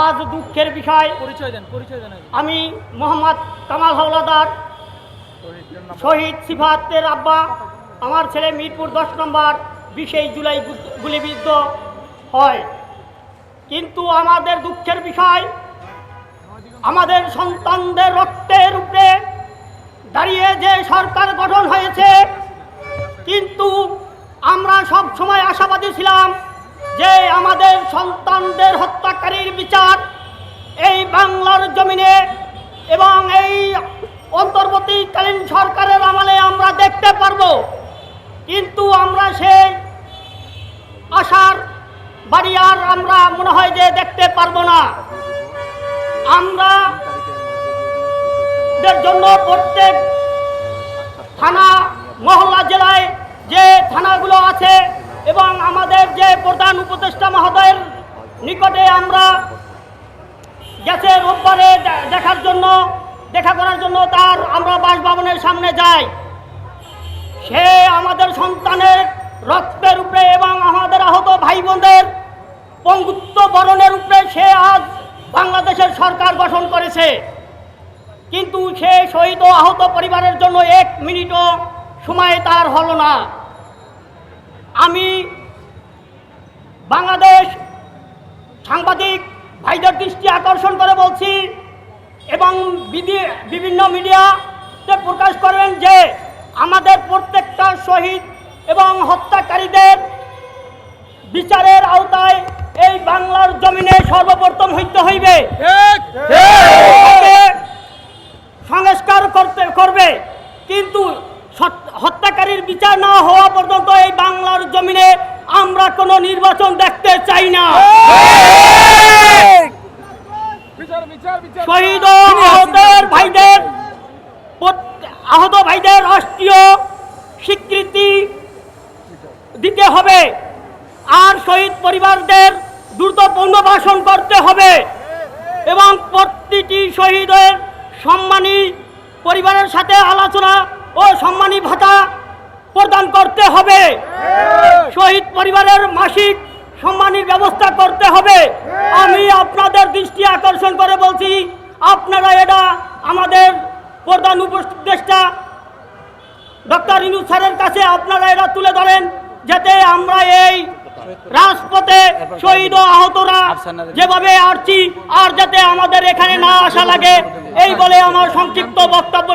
আজ দুঃখের বিষয়, আমি মোহাম্মদ কামাল হাওলাদার, শহীদ সিফাতের আব্বা। আমার ছেলে মিরপুর 10 নম্বর 20 জুলাই গুলিবিদ্ধ হয়। কিন্তু আমাদের দুঃখের বিষয়, আমাদের সন্তানদের রক্তের উপরে দাঁড়িয়ে যে সরকার গঠন হয়েছে, কিন্তু আমরা সব সময় আশাবাদী ছিলাম যে আমাদের সন্তানদের হত্যাকারীর বিচার এই বাংলার জমিনে এবং এই অন্তর্বর্তীকালীন সরকারের আমলে আমরা দেখতে পারব। কিন্তু আমরা সেই আশার বাড়ি আর আমরা মনে হয় যে দেখতে পারবো না। আমরা জন্য প্রত্যেক থানা মহল্লা জেলায় যে থানাগুলো আছে এবং আমাদের যে প্রধান উপদেষ্টা মহোদয়ের নিকটে আমরা গেছে রোববারে দেখা করার জন্য তার আমরা বাসভবনের সামনে যাই। সে আমাদের সন্তানের রক্তের উপরে এবং আমাদের আহত ভাই বোনদের পঙ্গুত্ব বরণের উপরে সে আজ বাংলাদেশের সরকার গঠন করেছে। কিন্তু সে শহীদ ও আহত পরিবারের জন্য 1 মিনিটও সময় তার হলো না। আমি বাংলাদেশ সাংবাদিক ভাইদের দৃষ্টি আকর্ষণ করে বলছি এবং বিভিন্ন মিডিয়াতে প্রকাশ করেন যে আমাদের প্রত্যেকটা শহীদ এবং হত্যাকারীদের বিচারের আওতায় এই বাংলার জমিনে সর্বপ্রথম হইতে হইবে, সংস্কার করবে। কিন্তু হত্যাকারীর বিচার না হওয়া পর্যন্ত এই বাংলার জমিনে আমরা কোনো নির্বাচন দেখতে চাই না। শহীদ ও আহত ভাইদের রাষ্ট্রীয় স্বীকৃতি দিতে হবে আর শহীদ পরিবারদের দ্রুত পুনর্বাসন করতে হবে এবং প্রতিটি শহীদের সম্মানী পরিবারের সাথে আলোচনা ও সম্মানী ভাতা প্রদান করতে হবে। শহীদ পরিবারের মাসিক সম্মানীর ব্যবস্থা করতে হবে। আমি আপনাদের দৃষ্টি আকর্ষণ করে বলছি, আপনারা এটা আমাদের প্রধান উপদেষ্টা ডক্টর ইউনূস স্যারের কাছে আপনারা এটা তুলে ধরেন, যাতে আমরা এই রাজপথে শহীদ ও আহতরা যেভাবে আসছি আর যাতে আমাদের এখানে না আসা লাগে। এই বলে আমার সংক্ষিপ্ত বক্তব্য